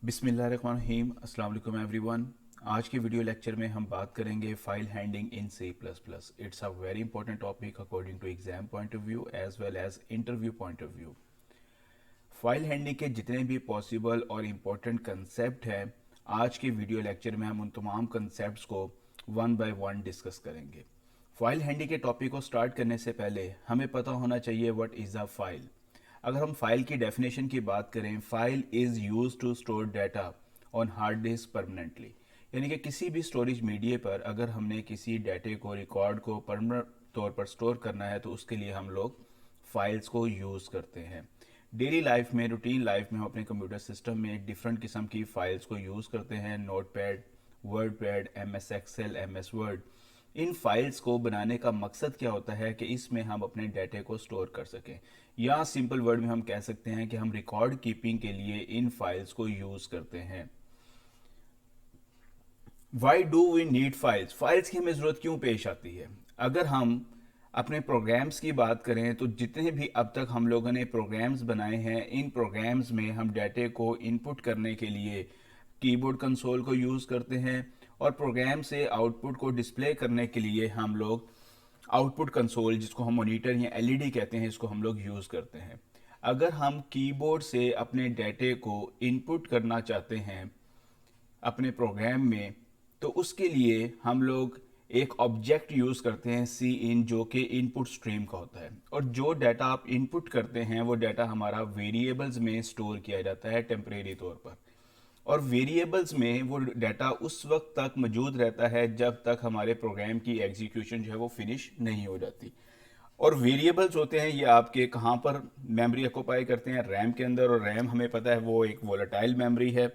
बिस्मिल्लाहिर्रहमानिर्रहीम अस्सलाम वालेकुम एवरीवन। आज के वीडियो लेक्चर में हम बात करेंगे file handling in C plus plus. It's a very important topic according to exam point of view as well as interview point of view. File handling के जितने भी पॉसिबल और इम्पोर्टेंट कंसेप्ट हैं, आज के वीडियो लेक्चर में हम उन तमाम कंसेप्ट्स को वन बाय वन डिस्कस करेंगे। फाइल हैंडलिंग के टॉपिक को स्टार्ट करने से पहले हमें पता होना चाहिए व्हाट इज़ अ फाइल। अगर हम फाइल की डेफिनेशन की बात करें, file is use to store data on hard disk permanently. यानी कि किसी भी स्टोरेज मीडिया पर अगर हमने किसी डाटे को, रिकॉर्ड को परमानेंट तौर पर स्टोर करना है तो उसके लिए हम लोग फाइल्स को यूज़ करते हैं। डेली लाइफ में, रूटीन लाइफ में हम अपने कंप्यूटर सिस्टम में डिफरेंट किस्म की फाइल्स को यूज़ करते हैं। Notepad, WordPad, M S Excel, M S Word. इन फाइल्स को बनाने का मकसद क्या होता है कि इसमें हम अपने डाटे को स्टोर कर सकें, या सिंपल वर्ड में हम कह सकते हैं कि हम रिकॉर्ड कीपिंग के लिए इन फाइल्स को यूज़ करते हैं। Why do we need files? Files की हमें ज़रूरत क्यों पेश आती है? अगर हम अपने प्रोग्राम्स की बात करें तो जितने भी अब तक हम लोगों ने प्रोग्राम्स बनाए हैं, इन प्रोग्राम्स में हम डाटे को इनपुट करने के लिए कीबोर्ड कंसोल को यूज़ करते हैं, और प्रोग्राम से आउटपुट को डिस्प्ले करने के लिए हम लोग आउटपुट कंसोल, जिसको हम मॉनिटर या एलईडी कहते हैं, इसको हम लोग यूज़ करते हैं। अगर हम कीबोर्ड से अपने डाटे को इनपुट करना चाहते हैं अपने प्रोग्राम में, तो उसके लिए हम लोग एक ऑब्जेक्ट यूज़ करते हैं सी इन, जो कि इनपुट स्ट्रीम का होता है। और जो डाटा आप इनपुट करते हैं वो डाटा हमारा वेरिएबल्स में स्टोर किया जाता है टेम्परेरी तौर पर। और वेरिएबल्स में वो डाटा उस वक्त तक मौजूद रहता है जब तक हमारे प्रोग्राम की एग्जीक्यूशन जो है वो फिनिश नहीं हो जाती। और वेरिएबल्स होते हैं ये आपके कहाँ पर मेमोरी ऑक्यूपाई करते हैं, रैम के अंदर। और रैम हमें पता है वो एक वोलेटाइल मेमोरी है।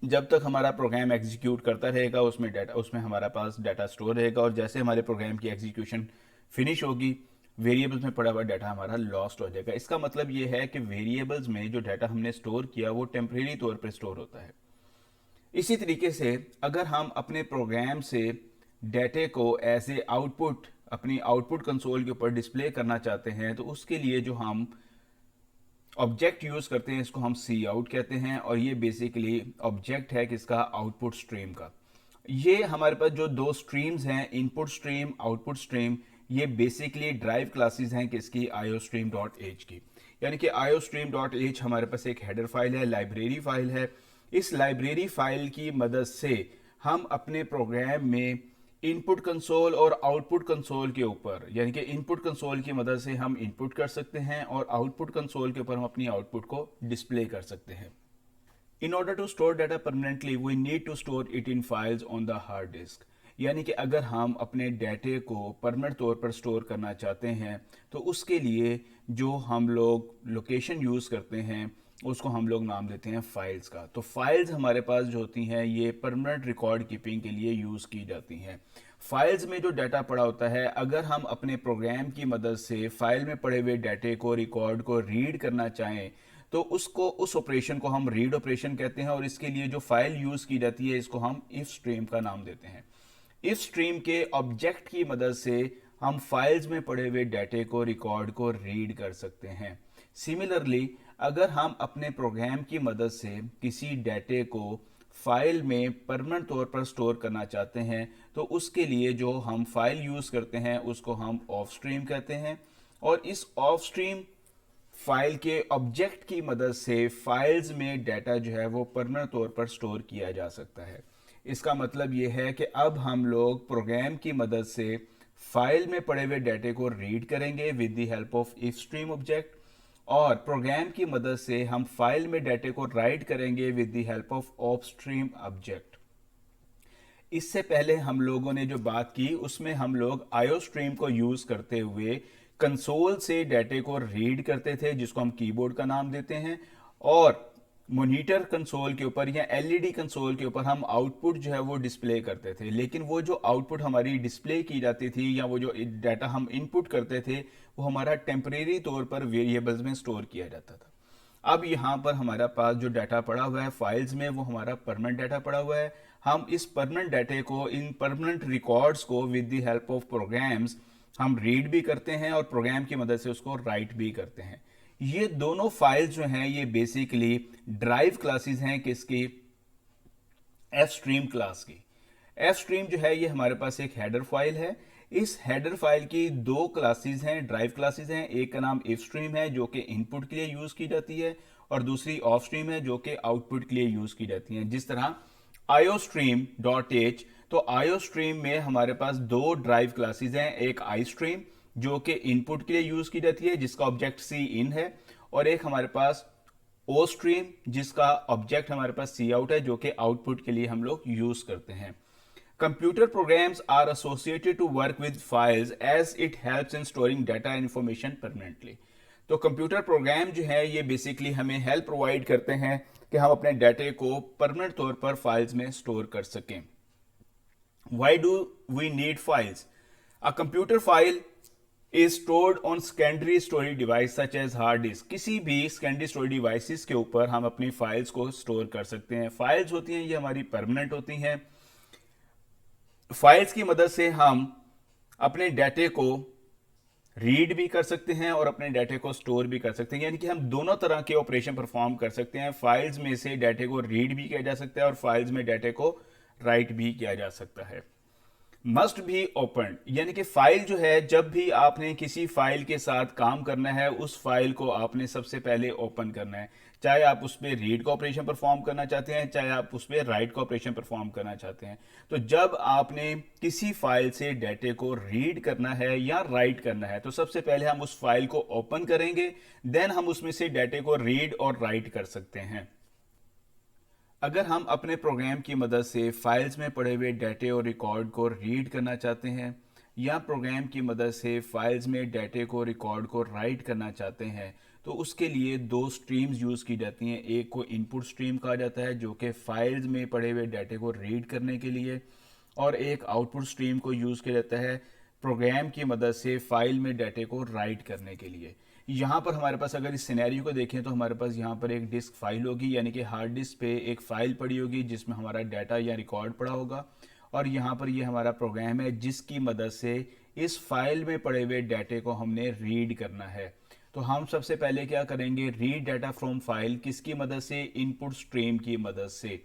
जब तक हमारा प्रोग्राम एग्जीक्यूट करता रहेगा उसमें डाटा, उसमें हमारा पास डाटा स्टोर रहेगा, और जैसे हमारे प्रोग्राम की एग्जीक्यूशन फिनिश होगी, वेरिएबल्स में पड़ा हुआ डाटा हमारा लॉस्ट हो जाएगा। इसका मतलब ये है कि वेरिएबल्स में जो डाटा हमने स्टोर किया वो टेम्परेरी तौर पर स्टोर होता है। इसी तरीके से अगर हम अपने प्रोग्राम से डाटे को एज ए आउटपुट अपनी आउटपुट कंसोल के ऊपर डिस्प्ले करना चाहते हैं, तो उसके लिए जो हम ऑब्जेक्ट यूज करते हैं इसको हम सी आउट कहते हैं। और ये बेसिकली ऑब्जेक्ट है किसका? आउटपुट स्ट्रीम का। ये हमारे पास जो दो स्ट्रीम्स हैं, इनपुट स्ट्रीम, आउटपुट स्ट्रीम, ये बेसिकली ड्राइव क्लासेस हैं किसकी? iostream.h की। यानी कि iostream.h हमारे पास एक हेडर फाइल है, लाइब्रेरी फाइल है। इस लाइब्रेरी फाइल की मदद से हम अपने प्रोग्राम में इनपुट कंसोल और आउटपुट कंसोल के ऊपर, यानी कि इनपुट कंसोल की मदद से हम इनपुट कर सकते हैं और आउटपुट कंसोल के ऊपर हम अपनी आउटपुट को डिस्प्ले कर सकते हैं। In order to store data permanently we need to store it in files on the hard disk. यानी कि अगर हम अपने डाटे को परमानेंट तौर पर स्टोर करना चाहते हैं तो उसके लिए जो हम लोग लोकेशन यूज़ करते हैं उसको हम लोग नाम देते हैं फाइल्स का। तो फाइल्स हमारे पास जो होती हैं ये परमानेंट रिकॉर्ड कीपिंग के लिए यूज़ की जाती हैं। फाइल्स में जो डाटा पड़ा होता है, अगर हम अपने प्रोग्राम की मदद से फाइल में पड़े हुए डाटे को, रिकॉर्ड को रीड करना चाहें तो उसको, उस ऑपरेशन को हम रीड ऑपरेशन कहते हैं। और इसके लिए जो फाइल यूज़ की जाती है इसको हम इफ स्ट्रीम का नाम देते हैं। इफ स्ट्रीम के ऑब्जेक्ट की मदद से हम फाइल्स में पड़े हुए डाटे को, रिकॉर्ड को रीड कर सकते हैं। सिमिलरली अगर हम अपने प्रोग्राम की मदद से किसी डाटे को फाइल में परमानेंट तौर पर स्टोर करना चाहते हैं तो उसके लिए जो हम फाइल यूज़ करते हैं उसको हम ऑफ स्ट्रीम कहते हैं। और इस ऑफ स्ट्रीम फाइल के ऑब्जेक्ट की मदद से फाइल्स में डाटा जो है वो परमानेंट तौर पर स्टोर किया जा सकता है। इसका मतलब ये है कि अब हम लोग प्रोग्राम की मदद से फाइल में पड़े हुए डाटे को रीड करेंगे with the help of if stream object, और प्रोग्राम की मदद से हम फाइल में डाटे को राइट करेंगे with the help of of stream object. इससे पहले हम लोगों ने जो बात की उसमें हम लोग आयोस्ट्रीम को यूज करते हुए कंसोल से डाटे को रीड करते थे, जिसको हम कीबोर्ड का नाम देते हैं, और मॉनिटर कंसोल के ऊपर या एलईडी कंसोल के ऊपर हम आउटपुट जो है वो डिस्प्ले करते थे। लेकिन वो जो आउटपुट हमारी डिस्प्ले की जाती थी या वो जो डाटा हम इनपुट करते थे वो हमारा टेम्परेरी तौर पर वेरिएबल्स में स्टोर किया जाता था। अब यहाँ पर हमारा पास जो डाटा पड़ा हुआ है फाइल्स में वो हमारा परमानेंट डाटा पड़ा हुआ है। हम इस परमानेंट डाटे को, इन परमानेंट रिकॉर्ड्स को with the help of programs हम रीड भी करते हैं और प्रोग्राम की मदद से उसको राइट भी करते हैं। ये दोनों फाइल्स जो हैं ये बेसिकली ड्राइव क्लासेस हैं किसकी, एफ स्ट्रीम क्लास की। एफ स्ट्रीम जो है ये हमारे पास एक हेडर फाइल है। इस हेडर फाइल की दो क्लासेस हैं, ड्राइव क्लासेस हैं। एक का नाम इफ स्ट्रीम है जो कि इनपुट के लिए यूज की जाती है, और दूसरी ऑफ स्ट्रीम है जो कि आउटपुट के लिए यूज की जाती है। जिस तरह आईओ स्ट्रीम डॉट एच, तो आईओ स्ट्रीम में हमारे पास दो ड्राइव क्लासेस हैं, एक आई स्ट्रीम जो कि इनपुट के लिए यूज की जाती है जिसका ऑब्जेक्ट सी इन है, और एक हमारे पास ओ स्ट्रीम जिसका ऑब्जेक्ट हमारे पास सी आउट है जो कि आउटपुट के लिए हम लोग यूज करते हैं। Computer programs are associated to work with files as it helps in storing data and information permanently. तो कंप्यूटर प्रोग्राम जो है ये बेसिकली हमें हेल्प प्रोवाइड करते हैं कि हम अपने डाटे को परमानेंट तौर पर फाइल्स में स्टोर कर सकें। Why do we need files? A computer file is stored on secondary storage device such as hard disk. किसी भी secondary storage devices के ऊपर हम अपनी फाइल्स को स्टोर कर सकते हैं। फाइल्स होती हैं ये हमारी परमानेंट होती हैं। फाइल्स की मदद से हम अपने डाटे को रीड भी कर सकते हैं और अपने डाटे को स्टोर भी कर सकते हैं, यानी कि हम दोनों तरह के ऑपरेशन परफॉर्म कर सकते हैं। फाइल्स में से डाटे को रीड भी किया जा सकता है और फाइल्स में डाटे को राइट भी किया जा सकता है। मस्ट बी ओपन, यानी कि फाइल जो है जब भी आपने किसी फाइल के साथ काम करना है उस फाइल को आपने सबसे पहले ओपन करना है, चाहे आप उस पर रीड का ऑपरेशन परफॉर्म करना चाहते हैं चाहे आप उस पर राइट का ऑपरेशन परफॉर्म करना चाहते हैं। तो जब आपने किसी फाइल से डाटे को रीड करना है या राइट करना है तो सबसे पहले हम उस फाइल को ओपन करेंगे, देन हम उसमें से डाटे को रीड और राइट कर सकते हैं। अगर हम अपने प्रोग्राम की मदद से फाइल्स में पड़े हुए डाटे और रिकॉर्ड को रीड करना चाहते हैं या प्रोग्राम की मदद से फाइल्स में डाटे को रिकॉर्ड को राइट करना चाहते हैं तो उसके लिए दो स्ट्रीम्स यूज़ की जाती हैं। एक को इनपुट स्ट्रीम कहा जाता है जो कि फाइल्स में पड़े हुए डाटे को रीड करने के लिए, और एक आउटपुट स्ट्रीम को यूज़ किया जाता है प्रोग्राम की मदद से फाइल में डाटे को राइट करने के लिए। यहाँ पर हमारे पास अगर इस सिनेरियो को देखें तो हमारे पास यहाँ पर एक डिस्क फाइल होगी, यानी कि हार्ड डिस्क पे एक फाइल पड़ी होगी जिसमें हमारा डाटा या रिकॉर्ड पड़ा होगा, और यहाँ पर ये हमारा प्रोग्राम है जिसकी मदद से इस फाइल में पड़े हुए डाटे को हमने रीड करना है। तो हम सबसे पहले क्या करेंगे, रीड डाटा फ्रॉम फाइल किसकी मदद से, इनपुट स्ट्रीम की मदद से।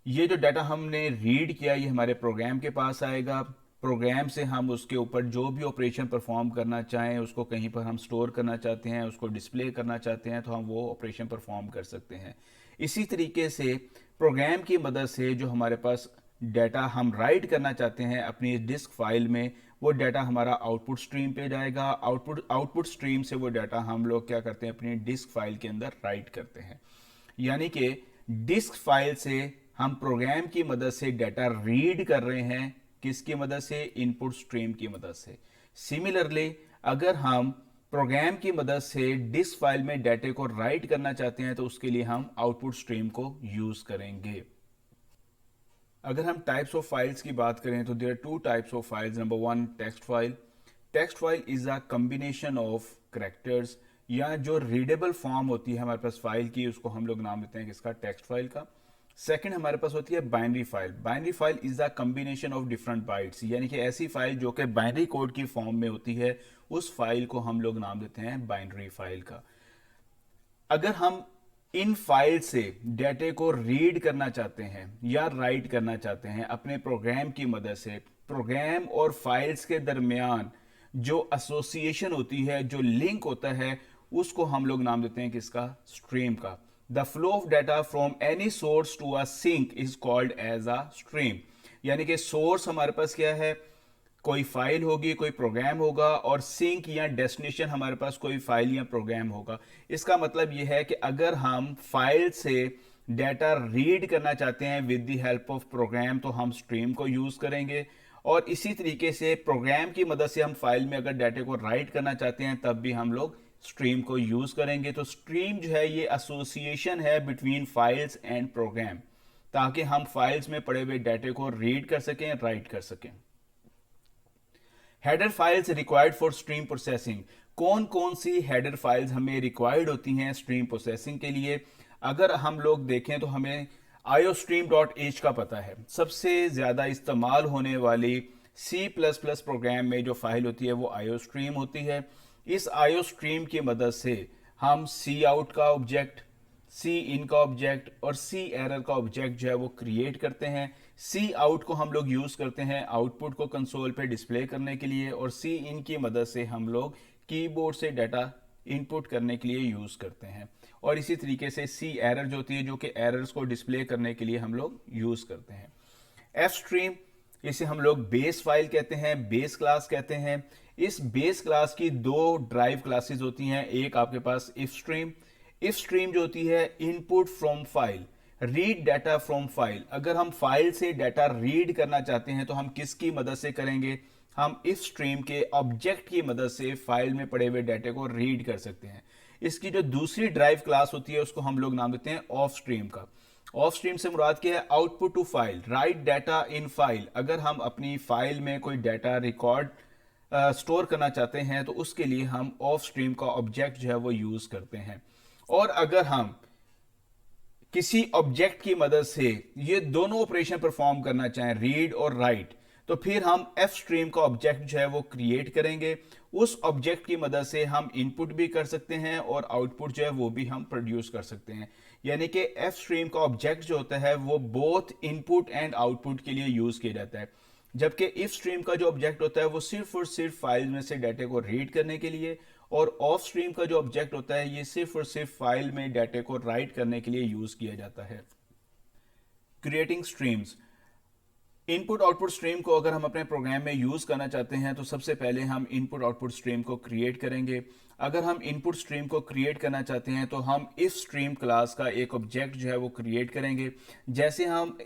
ये जो डाटा हमने रीड किया ये हमारे प्रोग्राम के पास आएगा। प्रोग्राम से हम उसके ऊपर जो भी ऑपरेशन परफॉर्म करना चाहें, उसको कहीं पर हम स्टोर करना चाहते हैं, उसको डिस्प्ले करना चाहते हैं तो हम वो ऑपरेशन परफॉर्म कर सकते हैं। इसी तरीके से प्रोग्राम की मदद से जो हमारे पास डाटा हम राइट करना चाहते हैं अपनी डिस्क फाइल में, वो डाटा हमारा आउटपुट स्ट्रीम पे जाएगा। आउटपुट स्ट्रीम से वो डाटा हम लोग क्या करते हैं, अपनी डिस्क फाइल के अंदर राइट करते हैं। यानी कि डिस्क फाइल से हम प्रोग्राम की मदद से डाटा रीड कर रहे हैं, किसकी मदद से, इनपुट स्ट्रीम की मदद से। सिमिलरली अगर हम प्रोग्राम की मदद से डिस्क फाइल में डाटे को राइट करना चाहते हैं तो उसके लिए हम आउटपुट स्ट्रीम को यूज करेंगे। अगर हम टाइप्स ऑफ फाइल्स की बात करें तो there are two types of files. Number one, text file. Text file is a combination of characters, या जो रीडेबल फॉर्म होती है हमारे पास फाइल की उसको हम लोग नाम देते हैं किसका, टेक्स्ट फाइल का। सेकंड हमारे पास होती है binary file. Binary file is the combination of different bytes, यानी कि ऐसी फाइल जो कि बाइनरी कोड की फॉर्म में होती है उस फाइल को हम लोग नाम देते हैं बाइनरी फाइल का। अगर हम इन फाइल से डाटे को रीड करना चाहते हैं या राइट करना चाहते हैं अपने प्रोग्राम की मदद से, प्रोग्राम और फाइल्स के दरमियान जो एसोसिएशन होती है, जो लिंक होता है, उसको हम लोग नाम देते हैं किसका, स्ट्रीम का। The flow of data from any source to a sink is called as a stream। यानी कि सोर्स हमारे पास क्या है, कोई फाइल होगी, कोई प्रोग्राम होगा, और सिंक या डेस्टिनेशन हमारे पास कोई फाइल या प्रोग्राम होगा। इसका मतलब यह है कि अगर हम फाइल से डाटा रीड करना चाहते हैं with the help of program तो हम स्ट्रीम को यूज करेंगे, और इसी तरीके से प्रोग्राम की मदद से हम फाइल में अगर डाटे को राइट करना चाहते हैं तब भी हम लोग स्ट्रीम को यूज करेंगे। तो स्ट्रीम जो है ये एसोसिएशन है बिटवीन फाइल्स एंड प्रोग्राम, ताकि हम फाइल्स में पड़े हुए डाटे को रीड कर सकें, राइट कर सकें। Header files required for stream processing. कौन कौन सी हेडर फाइल्स हमें रिक्वायर्ड होती हैं स्ट्रीम प्रोसेसिंग के लिए? अगर हम लोग देखें तो हमें iostream.h का पता है। सबसे ज्यादा इस्तेमाल होने वाली C++ प्रोग्राम में जो फाइल होती है वो iostream होती है। इस आईओ स्ट्रीम की मदद से हम सी आउट का ऑब्जेक्ट, सी इन का ऑब्जेक्ट और सी एरर का ऑब्जेक्ट जो है वो क्रिएट करते हैं। सी आउट को हम लोग यूज करते हैं आउटपुट को कंसोल पे डिस्प्ले करने के लिए, और सी इन की मदद से हम लोग कीबोर्ड से डाटा इनपुट करने के लिए यूज करते हैं। और इसी तरीके से सी एरर जो होती है, जो कि एरर्स को डिस्प्ले करने के लिए हम लोग यूज करते हैं। एफ स्ट्रीम, इसे हम लोग बेस फाइल कहते हैं, बेस क्लास कहते हैं। इस बेस क्लास की दो ड्राइव क्लासेस होती हैं। एक आपके पास इफ स्ट्रीम, इफ स्ट्रीम जो होती है input from file, read data from file. अगर हम फाइल से डाटा रीड करना चाहते हैं तो हम किसकी मदद से करेंगे? हम इफ स्ट्रीम के ऑब्जेक्ट की मदद से फाइल में पड़े हुए डाटे को रीड कर सकते हैं। इसकी जो दूसरी ड्राइव क्लास होती है उसको हम लोग नाम देते हैं ऑफ स्ट्रीम का। ऑफ स्ट्रीम से मुराद क्या है? Output to file, write data in file. अगर हम अपनी फाइल में कोई डाटा रिकॉर्ड स्टोर करना चाहते हैं तो उसके लिए हम ऑफ स्ट्रीम का ऑब्जेक्ट जो है वो यूज करते हैं। और अगर हम किसी ऑब्जेक्ट की मदद से ये दोनों ऑपरेशन परफॉर्म करना चाहें, रीड और राइट, तो फिर हम एफ स्ट्रीम का ऑब्जेक्ट जो है वो क्रिएट करेंगे। उस ऑब्जेक्ट की मदद से हम इनपुट भी कर सकते हैं और आउटपुट जो है वो भी हम प्रोड्यूस कर सकते हैं। यानी कि एफ स्ट्रीम का ऑब्जेक्ट जो होता है वो बोथ इनपुट एंड आउटपुट के लिए यूज किया जाता है, जबकि इफ स्ट्रीम का जो ऑब्जेक्ट होता है वो सिर्फ और सिर्फ फाइल में से डाटे को रीड करने के लिए, और ऑफ स्ट्रीम का जो ऑब्जेक्ट होता है ये सिर्फ और सिर्फ फाइल में डाटे को राइट करने के लिए यूज किया जाता है। Creating streams, input output stream को अगर हम अपने प्रोग्राम में यूज करना चाहते हैं तो सबसे पहले हम इनपुट आउटपुट स्ट्रीम को क्रिएट करेंगे। अगर हम इनपुट स्ट्रीम को क्रिएट करना चाहते हैं तो हम इफ स्ट्रीम क्लास का एक ऑब्जेक्ट जो है वो क्रिएट करेंगे। जैसे हम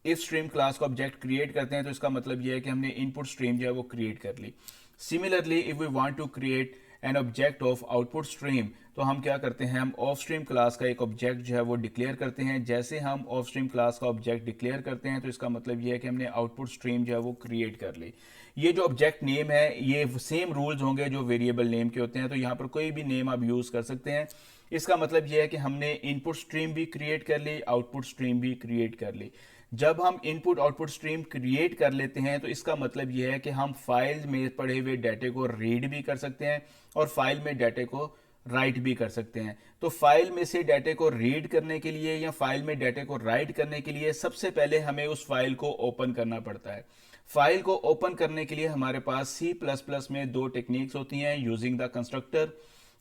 इफ स्ट्रीम क्लास का ऑब्जेक्ट क्रिएट करते हैं तो इसका मतलब यह है कि हमने इनपुट स्ट्रीम जो है वो क्रिएट कर ली। Similarly if we want to create an object of output stream, तो हम क्या करते हैं? हम ऑफ स्ट्रीम क्लास का एक ऑब्जेक्ट जो है वो डिक्लेयर करते हैं। जैसे हम ऑफ स्ट्रीम क्लास का ऑब्जेक्ट डिक्लेयर करते हैं तो इसका मतलब ये है कि हमने आउटपुट स्ट्रीम जो है वो क्रिएट कर ली। ये जो ऑब्जेक्ट नेम है ये सेम रूल्स होंगे जो वेरिएबल नेम के होते हैं, तो यहाँ पर कोई भी नेम आप यूज कर सकते हैं। इसका मतलब यह है कि हमने इनपुट स्ट्रीम भी क्रिएट कर ली, आउटपुट स्ट्रीम भी क्रिएट कर ली। जब हम इनपुट आउटपुट स्ट्रीम क्रिएट कर लेते हैं तो इसका मतलब यह है कि हम फाइल में पड़े हुए डाटे को रीड भी कर सकते हैं और फाइल में डाटे को राइट भी कर सकते हैं। तो फाइल में से डाटे को रीड करने के लिए या फाइल में डाटे को राइट करने के लिए सबसे पहले हमें उस फाइल को ओपन करना पड़ता है। फाइल को ओपन करने के लिए हमारे पास C++ में दो टेक्निक्स होती हैं, यूजिंग द कंस्ट्रक्टर।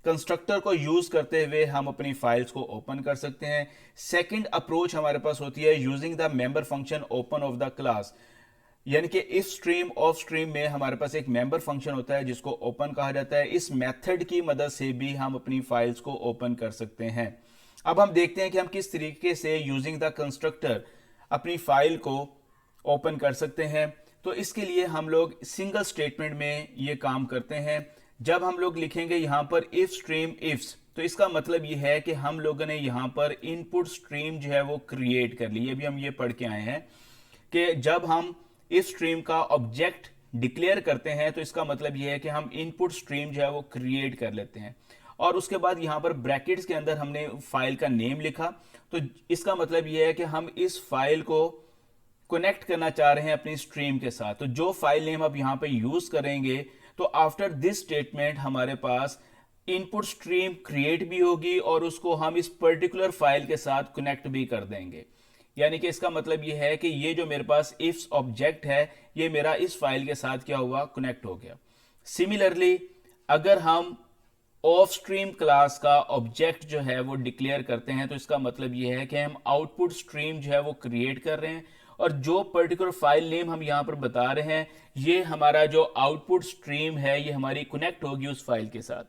कंस्ट्रक्टर को यूज करते हुए हम अपनी फाइल्स को ओपन कर सकते हैं। सेकंड अप्रोच हमारे पास होती है using the member function open of the class. यानी कि इफ स्ट्रीम ऑफ स्ट्रीम में हमारे पास एक मेंबर फंक्शन होता है जिसको ओपन कहा जाता है। इस मेथड की मदद से भी हम अपनी फाइल्स को ओपन कर सकते हैं। अब हम देखते हैं कि हम किस तरीके से यूजिंग द कंस्ट्रक्टर अपनी फाइल को ओपन कर सकते हैं। तो इसके लिए हम लोग सिंगल स्टेटमेंट में ये काम करते हैं। जब हम लोग लिखेंगे यहां पर इफ स्ट्रीम इफ्स, तो इसका मतलब ये है कि हम लोगों ने यहां पर इनपुट स्ट्रीम जो है वो क्रिएट कर ली। अभी हम ये पढ़ के आए हैं कि जब हम इफ स्ट्रीम का ऑब्जेक्ट डिक्लेयर करते हैं तो इसका मतलब यह है कि हम इनपुट स्ट्रीम जो है वो क्रिएट कर लेते हैं, और उसके बाद यहां पर ब्रैकेट्स के अंदर हमने फाइल का नेम लिखा। तो इसका मतलब यह है कि हम इस फाइल को कनेक्ट करना चाह रहे हैं अपनी स्ट्रीम के साथ। तो जो फाइल नेम आप यहां पे यूज करेंगे तो आफ्टर दिस स्टेटमेंट हमारे पास इनपुट स्ट्रीम क्रिएट भी होगी और उसको हम इस पर्टिकुलर फाइल के साथ कनेक्ट भी कर देंगे। यानी कि इसका मतलब यह है कि ये जो मेरे पास इफ्स ऑब्जेक्ट है ये मेरा इस फाइल के साथ क्या हुआ? कनेक्ट हो गया। सिमिलरली अगर हम ऑफ स्ट्रीम क्लास का ऑब्जेक्ट जो है वो डिक्लेयर करते हैं तो इसका मतलब यह है कि हम आउटपुट स्ट्रीम जो है वो क्रिएट कर रहे हैं, और जो पर्टिकुलर फाइल नेम हम यहां पर बता रहे हैं ये हमारा जो आउटपुट स्ट्रीम है ये हमारी कनेक्ट होगी उस फाइल के साथ।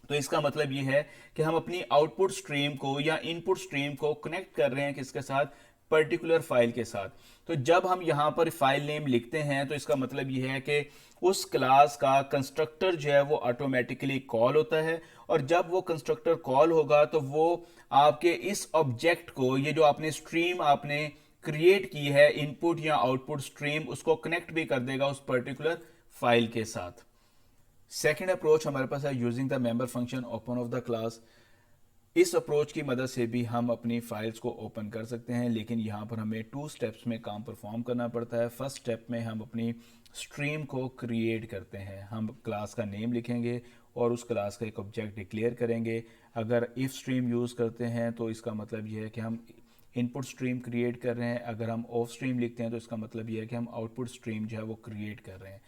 तो इसका मतलब ये है कि हम अपनी आउटपुट स्ट्रीम को या इनपुट स्ट्रीम को कनेक्ट कर रहे हैं किसके साथ? पर्टिकुलर फाइल के साथ। तो जब हम यहां पर फाइल नेम लिखते हैं तो इसका मतलब यह है कि उस क्लास का कंस्ट्रक्टर जो है वो ऑटोमेटिकली कॉल होता है, और जब वो कंस्ट्रक्टर कॉल होगा तो वो आपके इस ऑब्जेक्ट को, ये जो आपने स्ट्रीम आपने क्रिएट की है इनपुट या आउटपुट स्ट्रीम, उसको कनेक्ट भी कर देगा उस पर्टिकुलर फाइल के साथ। सेकेंड अप्रोच हमारे पास है using the member function open of the class. इस अप्रोच की मदद से भी हम अपनी फाइल्स को ओपन कर सकते हैं, लेकिन यहाँ पर हमें 2 स्टेप्स में काम परफॉर्म करना पड़ता है। फर्स्ट स्टेप में हम अपनी स्ट्रीम को क्रिएट करते हैं। हम क्लास का नेम लिखेंगे और उस क्लास का एक ऑब्जेक्ट डिक्लेयर करेंगे। अगर इफ स्ट्रीम यूज़ करते हैं तो इसका मतलब यह है कि हम इनपुट स्ट्रीम क्रिएट कर रहे हैं। अगर हम ऑफ स्ट्रीम लिखते हैं तो इसका मतलब यह है कि हम आउटपुट स्ट्रीम जो है वो क्रिएट कर रहे हैं।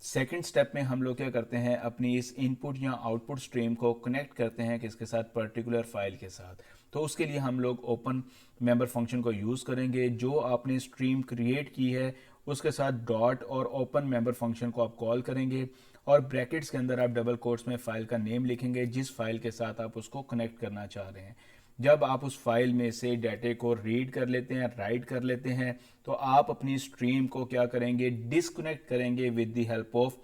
सेकंड स्टेप में हम लोग क्या करते हैं, अपनी इस इनपुट या आउटपुट स्ट्रीम को कनेक्ट करते हैं किसके साथ, पर्टिकुलर फाइल के साथ। तो उसके लिए हम लोग ओपन मेंबर फंक्शन को यूज़ करेंगे। जो आपने स्ट्रीम क्रिएट की है उसके साथ डॉट और ओपन मेंबर फंक्शन को आप कॉल करेंगे और ब्रैकेट्स के अंदर आप डबल कोट्स में फाइल का नेम लिखेंगे जिस फाइल के साथ आप उसको कनेक्ट करना चाह रहे हैं। जब आप उस फाइल में से डाटे को रीड कर लेते हैं, राइट कर लेते हैं, तो आप अपनी स्ट्रीम को क्या करेंगे, डिस्कनेक्ट करेंगे with the help of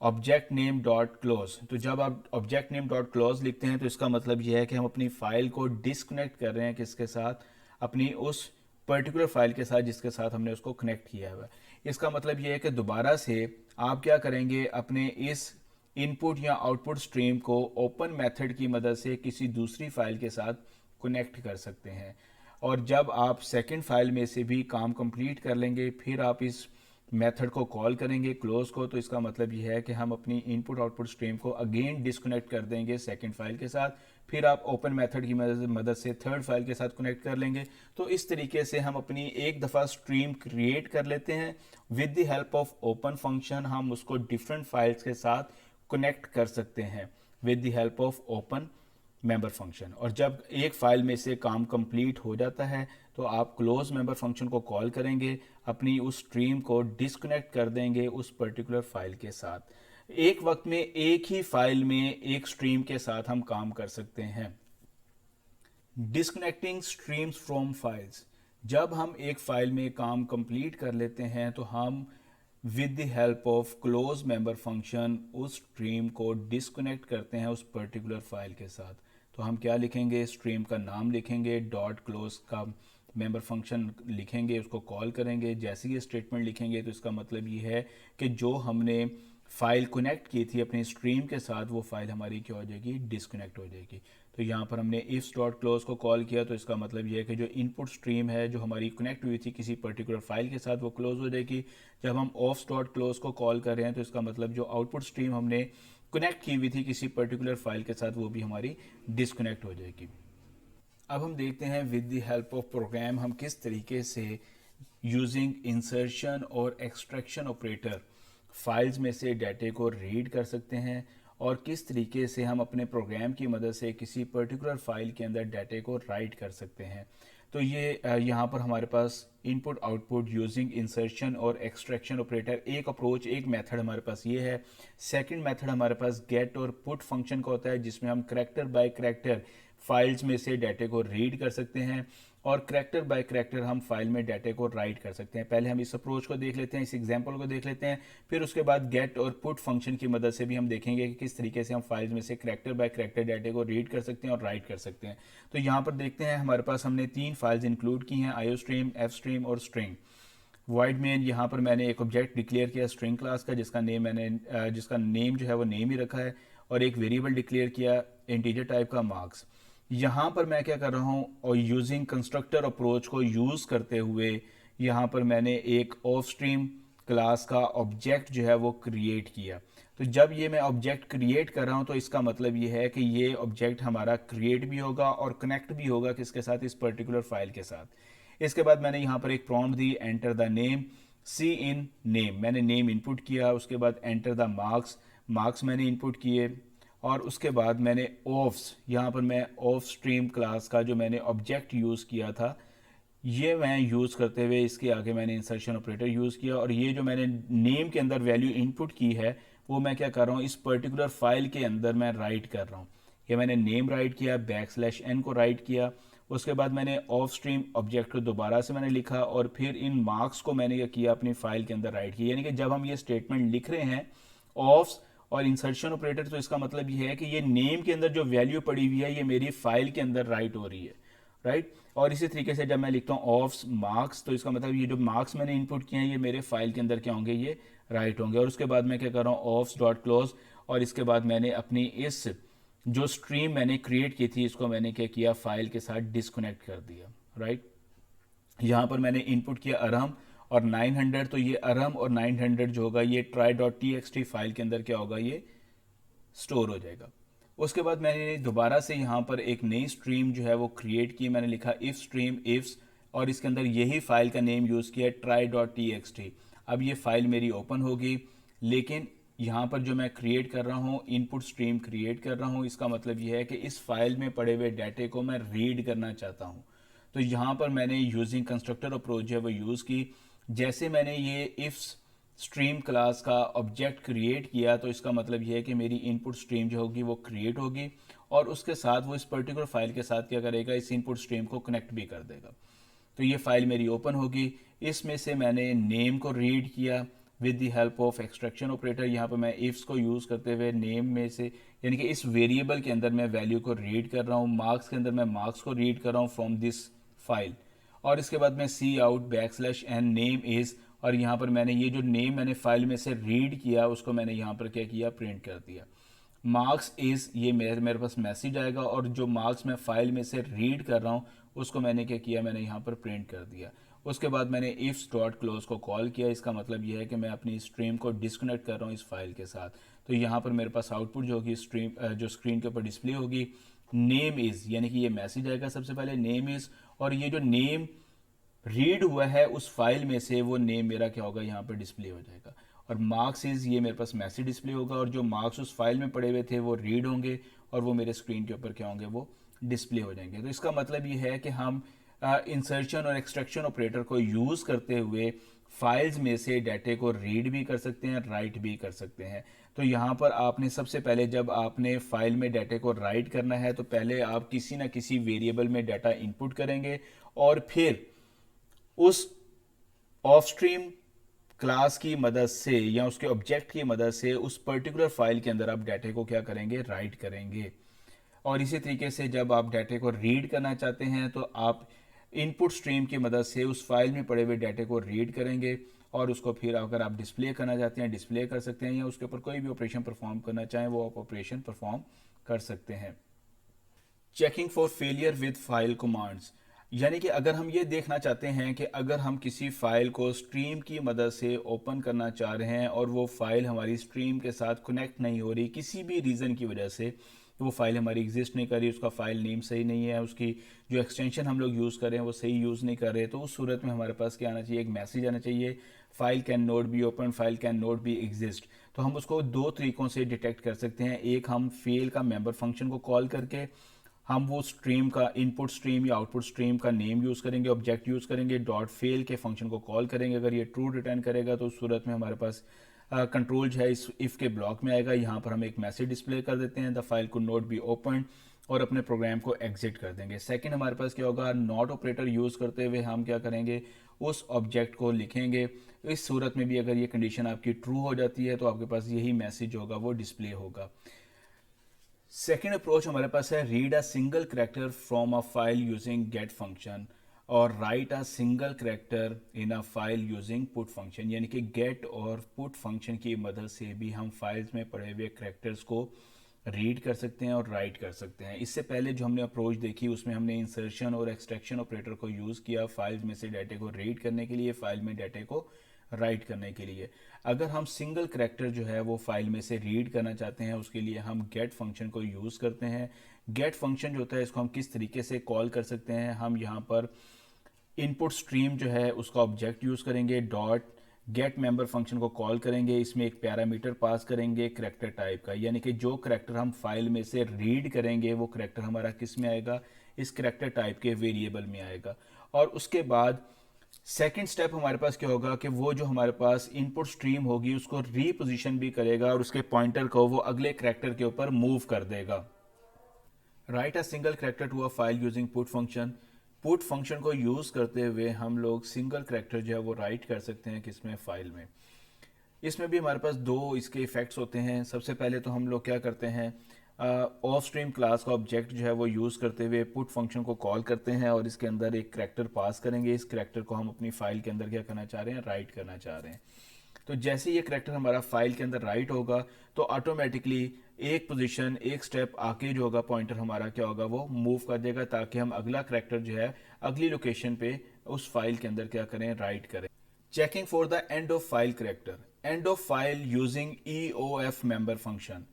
object name dot close. तो जब आप ऑब्जेक्ट नेम डॉट क्लोज लिखते हैं तो इसका मतलब यह है कि हम अपनी फाइल को डिस्कनेक्ट कर रहे हैं किसके साथ, अपनी उस पर्टिकुलर फाइल के साथ जिसके साथ हमने उसको कनेक्ट किया हुआ है। इसका मतलब यह है कि दोबारा से आप क्या करेंगे, अपने इस इनपुट या आउटपुट स्ट्रीम को ओपन मेथड की मदद से किसी दूसरी फाइल के साथ कनेक्ट कर सकते हैं। और जब आप सेकंड फाइल में से भी काम कंप्लीट कर लेंगे फिर आप इस मेथड को कॉल करेंगे क्लोज को। तो इसका मतलब यह है कि हम अपनी इनपुट आउटपुट स्ट्रीम को अगेन डिस्कनेक्ट कर देंगे सेकंड फाइल के साथ, फिर आप ओपन मेथड की मदद से थर्ड फाइल के साथ कनेक्ट कर लेंगे। तो इस तरीके से हम अपनी एक दफ़ा स्ट्रीम क्रिएट कर लेते हैं with the help of open function. हम उसको डिफरेंट फाइल्स के साथ कनेक्ट कर सकते हैं with the help of open member function. और जब एक फाइल में से काम कंप्लीट हो जाता है तो आप क्लोज मेंबर फंक्शन को कॉल करेंगे, अपनी उस स्ट्रीम को डिस्कनेक्ट कर देंगे उस पर्टिकुलर फाइल के साथ। एक वक्त में एक ही फाइल में एक स्ट्रीम के साथ हम काम कर सकते हैं। डिस्कनेक्टिंग स्ट्रीम्स फ्रॉम फाइल्स, जब हम एक फाइल में काम कंप्लीट कर लेते हैं तो हम with the help of close member function उस स्ट्रीम को डिस्कनेक्ट करते हैं उस पर्टिकुलर फाइल के साथ। तो हम क्या लिखेंगे, स्ट्रीम का नाम लिखेंगे, डॉट क्लोज का मेंबर फंक्शन लिखेंगे, उसको कॉल करेंगे। जैसे ये स्टेटमेंट लिखेंगे तो इसका मतलब ये है कि जो हमने फाइल कनेक्ट की थी अपनी स्ट्रीम के साथ वो फाइल हमारी क्या हो जाएगी, डिस्कनेक्ट हो जाएगी। तो यहाँ पर हमने इफ डॉट क्लोज को कॉल किया तो इसका मतलब ये है कि जो इनपुट स्ट्रीम है जो हमारी कनेक्ट हुई थी किसी पर्टिकुलर फाइल के साथ वो क्लोज हो जाएगी। जब हम ऑफ डॉट क्लोज को कॉल कर रहे हैं तो इसका मतलब जो आउटपुट स्ट्रीम हमने कनेक्ट की हुई थी किसी पर्टिकुलर फाइल के साथ वो भी हमारी डिस्कनेक्ट हो जाएगी। अब हम देखते हैं with the help of program हम किस तरीके से यूजिंग इंसर्शन और एक्सट्रैक्शन ऑपरेटर फाइल्स में से डाटे को रीड कर सकते हैं और किस तरीके से हम अपने प्रोग्राम की मदद से किसी पर्टिकुलर फाइल के अंदर डाटे को राइट कर सकते हैं। तो ये यहाँ पर हमारे पास इनपुट आउटपुट यूजिंग इंसर्शन और एक्सट्रैक्शन ऑपरेटर एक अप्रोच, एक मेथड हमारे पास ये है। सेकंड मेथड हमारे पास गेट और पुट फंक्शन का होता है जिसमें हम करैक्टर बाय करैक्टर फाइल्स में से डाटे को रीड कर सकते हैं और करैक्टर बाय करैक्टर हम फाइल में डाटे को राइट कर सकते हैं। पहले हम इस अप्रोच को देख लेते हैं, इस एग्जांपल को देख लेते हैं, फिर उसके बाद गेट और पुट फंक्शन की मदद से भी हम देखेंगे कि किस तरीके से हम फाइल्स में से करैक्टर बाय करैक्टर डाटे को रीड कर सकते हैं और राइट कर सकते हैं। तो यहाँ पर देखते हैं हमारे पास हमने 3 फाइल्स इंक्लूड की हैं, आईओ स्ट्रीम, एफ स्ट्रीम और स्ट्रिंग। वॉइड मेन यहाँ पर मैंने एक ऑब्जेक्ट डिक्लेयर किया स्ट्रिंग क्लास का जिसका नेम जो है वो नेम ही रखा है और एक वेरिएबल डिक्लेयर किया इंटीजर टाइप का मार्क्स। यहाँ पर मैं क्या कर रहा हूँ और यूजिंग कंस्ट्रक्टर अप्रोच को यूज़ करते हुए यहाँ पर मैंने एक ऑफ स्ट्रीम क्लास का ऑब्जेक्ट जो है वो क्रिएट किया। तो जब ये मैं ऑब्जेक्ट क्रिएट कर रहा हूँ तो इसका मतलब ये है कि ये ऑब्जेक्ट हमारा क्रिएट भी होगा और कनेक्ट भी होगा किसके साथ, इस पर्टिकुलर फाइल के साथ। इसके बाद मैंने यहाँ पर एक प्रॉम्प्ट दी, enter the name, cin name, मैंने नेम इनपुट किया। उसके बाद एंटर द मार्क्स, मार्क्स मैंने इनपुट किए और उसके बाद मैंने ऑफ्स, यहाँ पर मैं ऑफ स्ट्रीम क्लास का जो मैंने ऑब्जेक्ट यूज़ किया था ये मैं यूज़ करते हुए इसके आगे मैंने इंसर्शन ऑपरेटर यूज़ किया और ये जो मैंने नेम के अंदर वैल्यू इनपुट की है वो मैं क्या कर रहा हूँ, इस पर्टिकुलर फाइल के अंदर मैं राइट कर रहा हूँ। ये मैंने नेम राइट किया, \n को राइट किया। उसके बाद मैंने ऑफ स्ट्रीम ऑब्जेक्ट को दोबारा से मैंने लिखा और फिर इन मार्क्स को मैंने क्या किया, अपनी फाइल के अंदर राइट किया। यानी कि जब हम ये स्टेटमेंट लिख रहे हैं ऑफ्स और इंसर्शन ऑपरेटर तो इसका मतलब ये है कि ये नेम के अंदर जो वैल्यू पड़ी हुई है ये मेरी फाइल के अंदर राइट हो रही है, राइट। और इसी तरीके से जब मैं लिखता हूँ ऑफ्स मार्क्स तो इसका मतलब ये जो मार्क्स मैंने इनपुट किए हैं ये मेरे फाइल के अंदर क्या होंगे, ये राइट होंगे। और उसके बाद मैं क्या कर रहा हूँ, ऑफ्स डॉट क्लोज और इसके बाद मैंने अपनी इस जो स्ट्रीम मैंने क्रिएट की थी इसको मैंने क्या किया, फाइल के साथ डिस्कनेक्ट कर दिया, राइट। यहाँ पर मैंने इनपुट किया अरहम और 900, तो ये अरहम और 900 जो होगा ये try.txt फाइल के अंदर क्या होगा, ये स्टोर हो जाएगा। उसके बाद मैंने दोबारा से यहाँ पर एक नई स्ट्रीम जो है वो क्रिएट की, मैंने लिखा इफ स्ट्रीम इफ्स, और इसके अंदर यही फाइल का नेम यूज़ किया try.txt। अब ये फाइल मेरी ओपन होगी, लेकिन यहाँ पर जो मैं क्रिएट कर रहा हूँ, इनपुट स्ट्रीम क्रिएट कर रहा हूँ, इसका मतलब ये है कि इस फाइल में पड़े हुए डाटे को मैं रीड करना चाहता हूँ। तो यहाँ पर मैंने यूजिंग कंस्ट्रक्टर अप्रोच जो है वो यूज़ की। जैसे मैंने ये इफ स्ट्रीम क्लास का ऑब्जेक्ट क्रिएट किया, तो इसका मतलब यह है कि मेरी इनपुट स्ट्रीम जो होगी वो क्रिएट होगी, और उसके साथ वो इस पर्टिकुलर फाइल के साथ क्या करेगा, इस इनपुट स्ट्रीम को कनेक्ट भी कर देगा। तो ये फाइल मेरी ओपन होगी। इसमें से मैंने नेम को रीड किया with the help of extraction operator. यहाँ पर मैं इफ्स को यूज़ करते हुए नेम में से, यानी कि इस वेरिएबल के अंदर मैं वैल्यू को रीड कर रहा हूँ, मार्क्स के अंदर मैं मार्क्स को रीड कर रहा हूँ फ्रॉम दिस फाइल। और इसके बाद मैं C out backslash N name is, और यहाँ पर मैंने ये जो नेम मैंने फाइल में से रीड किया उसको मैंने यहाँ पर क्या किया, प्रिंट कर दिया। मार्क्स इज़, ये मेरे पास मैसेज आएगा, और जो मार्क्स मैं फाइल में से रीड कर रहा हूँ उसको मैंने क्या किया, मैंने यहाँ पर प्रिंट कर दिया। उसके बाद मैंने इफ्स डॉट क्लोज को कॉल किया। इसका मतलब यह है कि मैं अपनी स्ट्रीम को डिस्कनेक्ट कर रहा हूँ इस फाइल के साथ। तो यहाँ पर मेरे पास आउटपुट जो होगी स्ट्रीम जो स्क्रीन के ऊपर डिस्प्ले होगी, नेम इज़, यानी कि ये मैसेज आएगा सबसे पहले नेम इज़, और ये जो नेम रीड हुआ है उस फाइल में से वो नेम मेरा क्या होगा, यहाँ पर डिस्प्ले हो जाएगा। और मार्क्स इज़, ये मेरे पास मैसेज डिस्प्ले होगा, और जो मार्क्स उस फाइल में पड़े हुए थे वो रीड होंगे, और वो मेरे स्क्रीन के ऊपर क्या होंगे, वो डिस्प्ले हो जाएंगे। तो इसका मतलब ये है कि हम इंसर्शन और एक्सट्रैक्शन ऑपरेटर को यूज़ करते हुए फाइल्स में से डाटे को रीड भी कर सकते हैं, राइट भी कर सकते हैं। तो यहाँ पर आपने सबसे पहले, जब आपने फाइल में डाटे को राइट करना है, तो पहले आप किसी ना किसी वेरिएबल में डाटा इनपुट करेंगे, और फिर उस ऑफ स्ट्रीम क्लास की मदद से या उसके ऑब्जेक्ट की मदद से उस पर्टिकुलर फाइल के अंदर आप डाटे को क्या करेंगे, राइट करेंगे। और इसी तरीके से जब आप डाटे को रीड करना चाहते हैं तो आप इनपुट स्ट्रीम की मदद से उस फाइल में पड़े हुए डाटे को रीड करेंगे, और उसको फिर अगर आप डिस्प्ले करना चाहते हैं डिस्प्ले कर सकते हैं, या उसके ऊपर कोई भी ऑपरेशन परफॉर्म करना चाहें वो आप ऑपरेशन परफॉर्म कर सकते हैं। Checking for failure with file commands, यानी कि अगर हम ये देखना चाहते हैं कि अगर हम किसी फाइल को स्ट्रीम की मदद से ओपन करना चाह रहे हैं और वो फाइल हमारी स्ट्रीम के साथ कनेक्ट नहीं हो रही किसी भी रीज़न की वजह से, वो फाइल हमारी एग्जिस्ट नहीं कर रही, उसका फाइल नेम सही नहीं है, उसकी जो एक्सटेंशन हम लोग यूज़ कर रहे हैं वो सही यूज़ नहीं कर रहे, तो उस सूरत में हमारे पास क्या आना चाहिए, एक मैसेज आना चाहिए, file can note be open, file can note be exist. तो हम उसको दो तरीक़ों से डिटेक्ट कर सकते हैं। एक, हम फेल का मेंबर फंक्शन को कॉल करके हम वो स्ट्रीम का इनपुट स्ट्रीम या आउटपुट स्ट्रीम का नेम यूज़ करेंगे, ऑब्जेक्ट यूज़ करेंगे, डॉट फेल के फंक्शन को कॉल करेंगे। अगर ये ट्रू रिटर्न करेगा तो उस सूरत में हमारे पास कंट्रोल जो है इस इफ़ के ब्लॉक में आएगा। यहाँ पर हम एक मैसेज डिस्प्ले कर देते हैं, द फाइल को नोट बी ओपन, और अपने प्रोग्राम को एग्जिट कर देंगे। सेकंड, हमारे पास क्या होगा, नॉट ऑपरेटर यूज़ करते हुए हम क्या करेंगे, उस ऑब्जेक्ट को लिखेंगे। इस सूरत में भी अगर ये कंडीशन आपकी ट्रू हो जाती है तो आपके पास यही मैसेज होगा, वो डिस्प्ले होगा। सेकेंड अप्रोच हमारे पास है read a single character from a file using get function, और write a single character in a file using put function, यानी कि गेट और पुट फंक्शन की मदद से भी हम फाइल्स में पड़े हुए करेक्टर्स को रीड कर सकते हैं और राइट कर सकते हैं। इससे पहले जो हमने अप्रोच देखी उसमें हमने इंसर्शन और एक्सट्रैक्शन ऑपरेटर को यूज़ किया फाइल्स में से डाटे को रीड करने के लिए, फाइल में डाटे को राइट करने के लिए। अगर हम सिंगल करेक्टर जो है वो फाइल में से रीड करना चाहते हैं उसके लिए हम गेट फंक्शन को यूज़ करते हैं। गेट फंक्शन जो होता है इसको हम किस तरीके से कॉल कर सकते हैं, हम यहाँ पर इनपुट स्ट्रीम जो है उसका ऑब्जेक्ट यूज़ करेंगे, डॉट गेट मेंबर फंक्शन को कॉल करेंगे, इसमें एक पैरामीटर पास करेंगे करेक्टर टाइप का, यानी कि जो करेक्टर हम फाइल में से रीड करेंगे वो करेक्टर हमारा किस में आएगा, इस करेक्टर टाइप के वेरिएबल में आएगा। और उसके बाद सेकंड स्टेप हमारे पास क्या होगा कि वो जो हमारे पास इनपुट स्ट्रीम होगी उसको रीपोजिशन भी करेगा और उसके पॉइंटर को वो अगले करेक्टर के ऊपर मूव कर देगा। Write a single character to a file using put function, put function को यूज़ करते हुए हम लोग सिंगल करेक्टर जो है वो राइट कर सकते हैं किसमें, फाइल में। इसमें भी हमारे पास दो इसके इफ़ेक्ट्स होते हैं। सबसे पहले तो हम लोग क्या करते हैं, ऑफ स्ट्रीम क्लास का ऑब्जेक्ट जो है वो यूज़ करते हुए पुट फंक्शन को कॉल करते हैं और इसके अंदर एक करैक्टर पास करेंगे। इस करैक्टर को हम अपनी फाइल के अंदर क्या करना चाह रहे हैं, राइट करना चाह रहे हैं। तो जैसे ये करैक्टर हमारा फाइल के अंदर राइट होगा तो ऑटोमेटिकली एक पोजीशन एक स्टेप आके जो होगा पॉइंटर हमारा क्या होगा, वो मूव कर देगा ताकि हम अगला करैक्टर जो है अगली लोकेशन पे उस फाइल के अंदर क्या करें, राइट करें। Checking for the end of file character, end of file using EOF member function.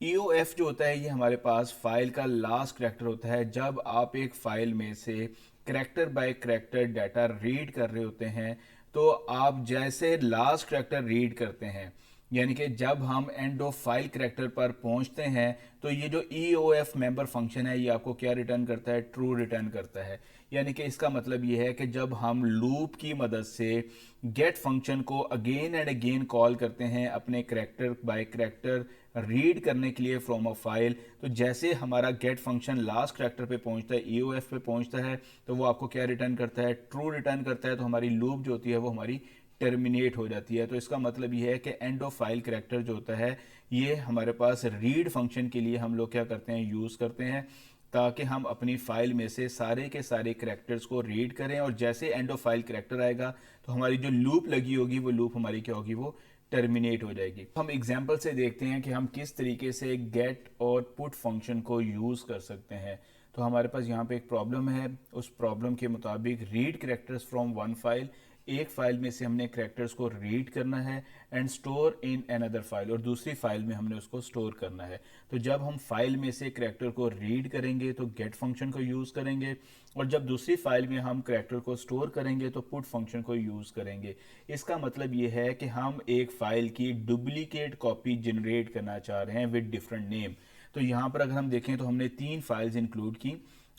EOF जो होता है ये हमारे पास फाइल का लास्ट करैक्टर होता है। जब आप एक फाइल में से character by character data read कर रहे होते हैं, तो आप जैसे लास्ट करैक्टर रीड करते हैं, यानी कि जब हम एंड ऑफ फाइल करैक्टर पर पहुंचते हैं, तो ये जो EOF मेंबर फंक्शन है ये आपको क्या रिटर्न करता है? ट्रू रिटर्न करता है। यानी कि इसका मतलब ये है कि जब हम लूप की मदद से गेट फंक्शन को अगेन एंड अगेन कॉल करते हैं अपने करैक्टर बाय करैक्टर रीड करने के लिए फ्रॉम अ फाइल, तो जैसे हमारा गेट फंक्शन लास्ट करैक्टर पे पहुंचता है, EOF पे पहुंचता है, तो वो आपको क्या रिटर्न करता है? ट्रू रिटर्न करता है। तो हमारी लूप जो होती है वो हमारी टर्मिनेट हो जाती है। तो इसका मतलब ये है कि एंड ऑफ फाइल करैक्टर जो होता है ये हमारे पास रीड फंक्शन के लिए हम लोग क्या करते हैं? यूज़ करते हैं, ताकि हम अपनी फाइल में से सारे के सारे करैक्टर्स को रीड करें, और जैसे एंड ऑफ फाइल करैक्टर आएगा तो हमारी जो लूप लगी होगी वो लूप हमारी क्या होगी? वो टर्मिनेट हो जाएगी। हम एग्जाम्पल से देखते हैं कि हम किस तरीके से गेट और पुट फंक्शन को यूज़ कर सकते हैं। तो हमारे पास यहाँ पे एक प्रॉब्लम है, उस प्रॉब्लम के मुताबिक read characters from one file, एक फाइल में से हमने करैक्टर्स को रीड करना है and store in another file, और दूसरी फाइल में हमने उसको स्टोर करना है। तो जब हम फाइल में से करैक्टर को रीड करेंगे तो गेट फंक्शन को यूज़ करेंगे, और जब दूसरी फाइल में हम करैक्टर को स्टोर करेंगे तो पुट फंक्शन को यूज़ करेंगे। इसका मतलब ये है कि हम एक फाइल की डुप्लीकेट कॉपी जनरेट करना चाह रहे हैं विद डिफरेंट नेम। तो यहाँ पर अगर हम देखें तो हमने 3 फाइल्स इंक्लूड की,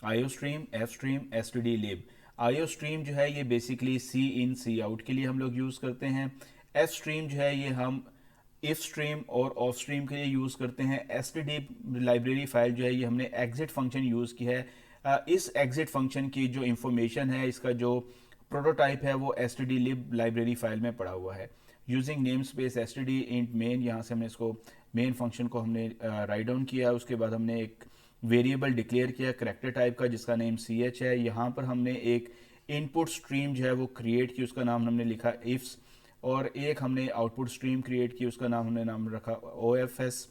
iostream, fstream, stdlib। iostream जो है ये बेसिकली सी इन सी आउट के लिए हम लोग यूज़ करते हैं। fstream जो है ये हम इफ स्ट्रीम और ऑफ स्ट्रीम के लिए यूज़ करते हैं। std लाइब्रेरी फाइल जो है ये हमने एग्जिट फंक्शन यूज़ की है। इस एग्जिट फंक्शन की जो इंफॉर्मेशन है, इसका जो प्रोटोटाइप है वो stdlib लाइब्रेरी फाइल में पड़ा हुआ है। Using name space std int main, यहाँ से हमने इसको मेन फंक्शन को हमने राइट डाउन किया। उसके बाद हमने एक वेरिएबल डिक्लेयर किया करैक्टर टाइप का जिसका नेम ch है। यहाँ पर हमने एक इनपुट स्ट्रीम जो है वो क्रिएट की, उसका नाम हमने लिखा इफ्स, और एक हमने आउटपुट स्ट्रीम क्रिएट की, उसका हमने नाम रखा OFS।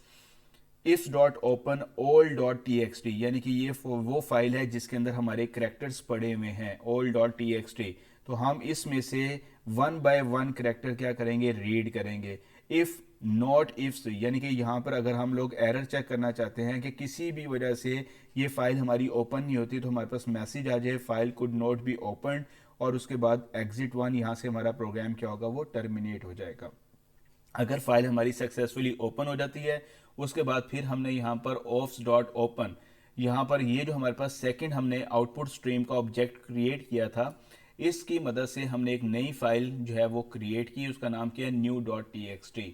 If dot open all dot TXT, यानी कि ये वो फाइल है जिसके अंदर हमारे करैक्टर्स पड़े हुए हैं, ऑल डॉट TXT। तो हम इसमें से वन बाय वन करैक्टर क्या करेंगे? रीड करेंगे। इफ नॉट इफ्स, यानी कि यहाँ पर अगर हम लोग एरर चेक करना चाहते हैं कि किसी भी वजह से ये फाइल हमारी ओपन नहीं होती, तो हमारे पास मैसेज आ जाए file could not be open, और उसके बाद एग्जिट 1, यहाँ से हमारा प्रोग्राम क्या होगा? वो टर्मिनेट हो जाएगा। अगर फाइल हमारी सक्सेसफुली ओपन हो जाती है, उसके बाद फिर हमने यहाँ पर ऑफ्स डॉट ओपन, यहाँ पर ये जो हमारे पास सेकंड हमने आउटपुट स्ट्रीम का ऑब्जेक्ट क्रिएट किया था, इसकी मदद से हमने एक नई फाइल जो है वो क्रिएट की, उसका नाम किया new dot TXT।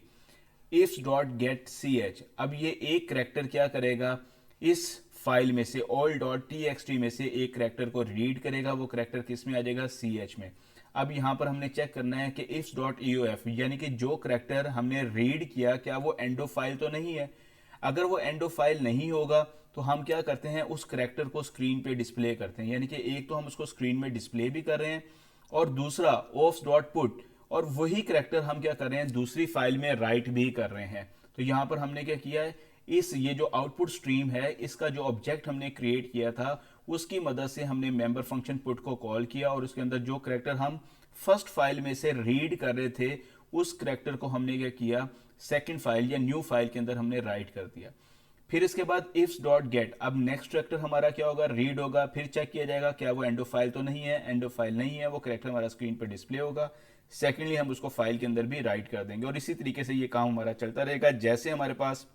Ifs dot gate CH, अब ये एक करैक्टर क्या करेगा? इस फाइल में से ऑल डॉट TXT में से एक करैक्टर को रीड करेगा, वो करैक्टर किस में आ जाएगा? CH में। अब यहाँ पर हमने चेक करना है कि इफ्स डॉट EOF, यानी कि जो करैक्टर हमने रीड किया क्या वो एंड ऑफ फाइल तो नहीं है। अगर वो एंड ऑफ फाइल नहीं होगा तो हम क्या करते हैं? उस करैक्टर को स्क्रीन पे डिस्प्ले करते हैं, यानी कि एक तो हम उसको स्क्रीन में डिस्प्ले भी कर रहे हैं, और दूसरा ऑफ्स डॉट पुट, और वही करैक्टर हम क्या कर रहे हैं? दूसरी फाइल में राइट भी कर रहे हैं। तो यहाँ पर हमने क्या किया है? ये जो आउटपुट स्ट्रीम है इसका जो ऑब्जेक्ट हमने क्रिएट किया था उसकी मदद से हमने मेंबर फंक्शन पुट को कॉल किया, और उसके अंदर जो करैक्टर हम फर्स्ट फाइल में से रीड कर रहे थे उस करैक्टर को हमने क्या किया? सेकंड फाइल या न्यू फाइल के अंदर हमने राइट कर दिया। फिर इसके बाद इफ्स डॉट गेट, अब नेक्स्ट करैक्टर हमारा क्या होगा? रीड होगा। फिर चेक किया जाएगा क्या वो एंड ऑफ फाइल तो नहीं है। एंड ऑफ फाइल नहीं है, वो करैक्टर हमारा स्क्रीन पर डिस्प्ले होगा। सेकेंडली हम उसको फाइल के अंदर भी राइट कर देंगे, और इसी तरीके से ये काम हमारा चलता रहेगा। जैसे हमारे पास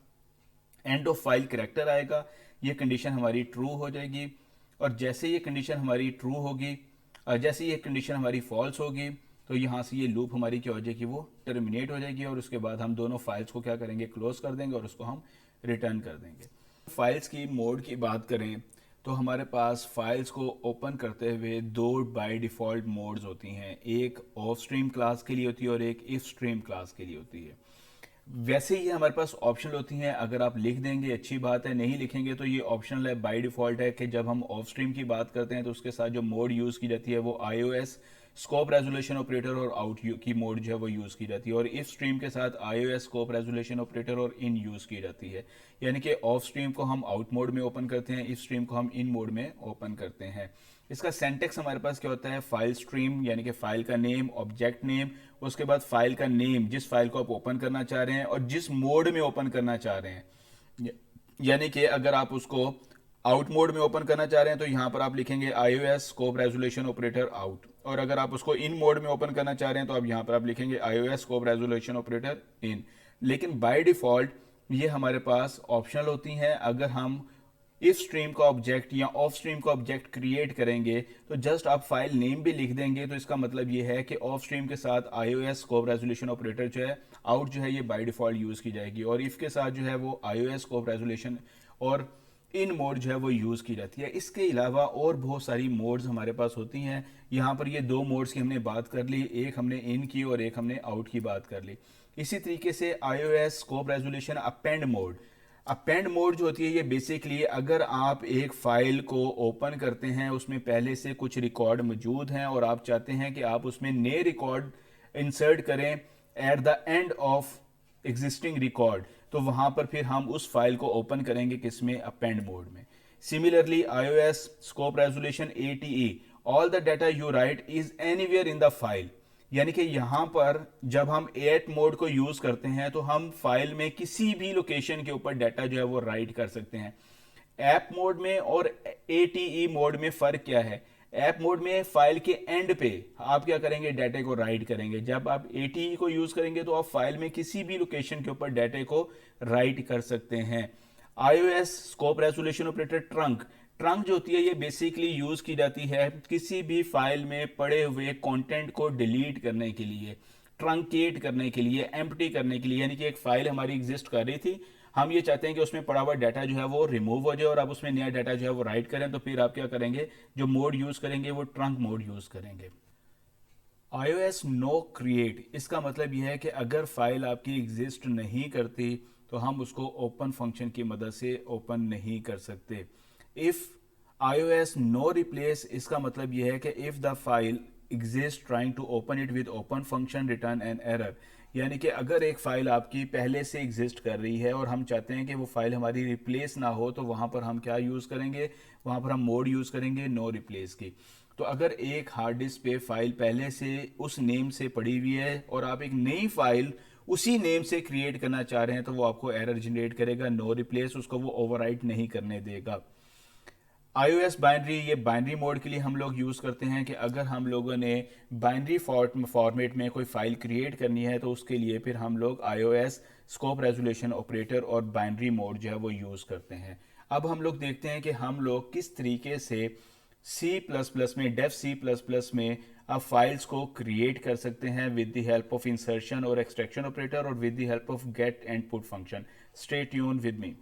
एंड ऑफ फाइल करैक्टर आएगा ये कंडीशन हमारी ट्रू हो जाएगी, और जैसे ये कंडीशन हमारी ट्रू होगी, जैसे ये कंडीशन हमारी फॉल्स होगी, तो यहाँ से ये लूप हमारी क्या हो जाएगी? वो टर्मिनेट हो जाएगी, और उसके बाद हम दोनों फाइल्स को क्या करेंगे? क्लोज कर देंगे, और उसको हम रिटर्न कर देंगे। फाइल्स की मोड की बात करें तो हमारे पास फाइल्स को ओपन करते हुए 2 बाय डिफ़ॉल्ट मोड्स होती हैं, एक ऑफ स्ट्रीम क्लास के लिए होती है और एक इफ स्ट्रीम क्लास के लिए होती है। वैसे ही हमारे पास ऑप्शनल होती हैं, अगर आप लिख देंगे अच्छी बात है, नहीं लिखेंगे तो ये ऑप्शनल है। बाय डिफ़ॉल्ट है कि जब हम ऑफ स्ट्रीम की बात करते हैं तो उसके साथ जो मोड यूज़ की जाती है वो iOS स्कोप रेजोल्यूशन ऑपरेटर और आउट की मोड जो है वो यूज़ की जाती है, और इफ स्ट्रीम के साथ iOS स्कोप रेजोल्यूशन ऑपरेटर और इन यूज़ की जाती है। यानी कि ऑफ स्ट्रीम को हम आउट मोड में ओपन करते हैं, इफ स्ट्रीम को हम इन मोड में ओपन करते हैं। इसका सेंटेक्स हमारे पास क्या होता है? फाइल स्ट्रीम, यानी कि फाइल का नेम, ऑब्जेक्ट नेम, उसके बाद फाइल का नेम जिस फाइल को आप ओपन करना चाह रहे हैं और जिस मोड में ओपन करना चाह रहे हैं। यानी कि अगर आप उसको आउट मोड में ओपन करना चाह रहे हैं तो यहाँ पर आप लिखेंगे iOS scope resolution operator out, और अगर आप उसको इन मोड में ओपन करना चाह रहे हैं तो आप यहाँ पर आप लिखेंगे iOS स्कोप रेजोल्यूशन ऑपरेटर इन। लेकिन बाय डिफॉल्ट ये हमारे पास ऑप्शनल होती हैं। अगर हम इफ स्ट्रीम का ऑब्जेक्ट या ऑफ स्ट्रीम का ऑब्जेक्ट क्रिएट करेंगे तो जस्ट आप फाइल नेम भी लिख देंगे, तो इसका मतलब ये है कि ऑफ स्ट्रीम के साथ iOS स्कोप रेजोल्यूशन ऑपरेटर जो है आउट जो है ये बाय डिफॉल्ट यूज़ की जाएगी, और इफ के साथ जो है वो iOS स्कोप रेजोल्यूशन और इन मोड जो है वो यूज़ की जाती है। इसके अलावा और बहुत सारी मोड्स हमारे पास होती हैं। यहाँ पर ये दो मोड्स की हमने बात कर ली, एक हमने इन की और एक हमने आउट की बात कर ली। इसी तरीके से iOS scope resolution append mode, append mode जो होती है ये बेसिकली अगर आप एक फाइल को ओपन करते हैं, उसमें पहले से कुछ रिकॉर्ड मौजूद हैं और आप चाहते हैं कि आप उसमें नए रिकॉर्ड इंसर्ट करें at the end of existing record, तो वहां पर फिर हम उस फाइल को ओपन करेंगे किसमें, अपेंड मोड में। Similarly iOS scope resolution ATE, all the data you right is anywhere in the file, यानी कि यहां पर जब हम एट मोड को यूज करते हैं तो हम फाइल में किसी भी लोकेशन के ऊपर डाटा जो है वो राइट कर सकते हैं। ऐप मोड में और ATE मोड में फर्क क्या है? ऐप मोड में फाइल के एंड पे आप क्या करेंगे, डाटा को राइट करेंगे। जब आप ATE को यूज करेंगे तो आप फाइल में किसी भी लोकेशन के ऊपर डाटा को राइट कर सकते हैं। iOS scope resolution operator trunk, trunk जो होती है ये बेसिकली यूज की जाती है किसी भी फाइल में पड़े हुए कंटेंट को डिलीट करने के लिए, ट्रंकेट करने के लिए, एम्प्टी करने के लिए। यानी कि एक फाइल हमारी एग्जिस्ट कर रही थी, हम ये चाहते हैं कि उसमें पड़ा हुआ डाटा जो है वो रिमूव हो जाए और आप उसमें नया डाटा जो है वो राइट करें, तो फिर आप क्या करेंगे, जो मोड यूज करेंगे वो ट्रंक मोड यूज करेंगे। iOS नो क्रिएट, इसका मतलब यह है कि अगर फाइल आपकी एग्जिस्ट नहीं करती तो हम उसको ओपन फंक्शन की मदद से ओपन नहीं कर सकते। इफ iOS नो रिप्लेस, इसका मतलब यह है कि if the file exist trying to open it with open function return an error, यानी कि अगर एक फाइल आपकी पहले से एग्जिस्ट कर रही है और हम चाहते हैं कि वो फाइल हमारी रिप्लेस ना हो, तो वहां पर हम क्या यूज करेंगे, वहां पर हम मोड यूज करेंगे नो रिप्लेस की। तो अगर एक हार्ड डिस्क पे फाइल पहले से उस नेम से पड़ी हुई है और आप एक नई फाइल उसी नेम से क्रिएट करना चाह रहे हैं, तो वो आपको एरर जनरेट करेगा, नो रिप्लेस, उसको वो ओवरराइट नहीं करने देगा। iOS बाइनरी, ये बाइनरी मोड के लिए हम लोग यूज़ करते हैं कि अगर हम लोगों ने बाइनरी फॉर्मेट में कोई फाइल क्रिएट करनी है तो उसके लिए फिर हम लोग iOS स्कोप रेजोल्यूशन ऑपरेटर और बाइनरी मोड जो है वो यूज़ करते हैं। अब हम लोग देखते हैं कि हम लोग किस तरीके से C++ में, डेफ C++ में अब फाइल्स को क्रिएट कर सकते हैं with the help of insertion और एक्सट्रैक्शन ऑपरेटर और with the help of get and put function. Stay tune with me.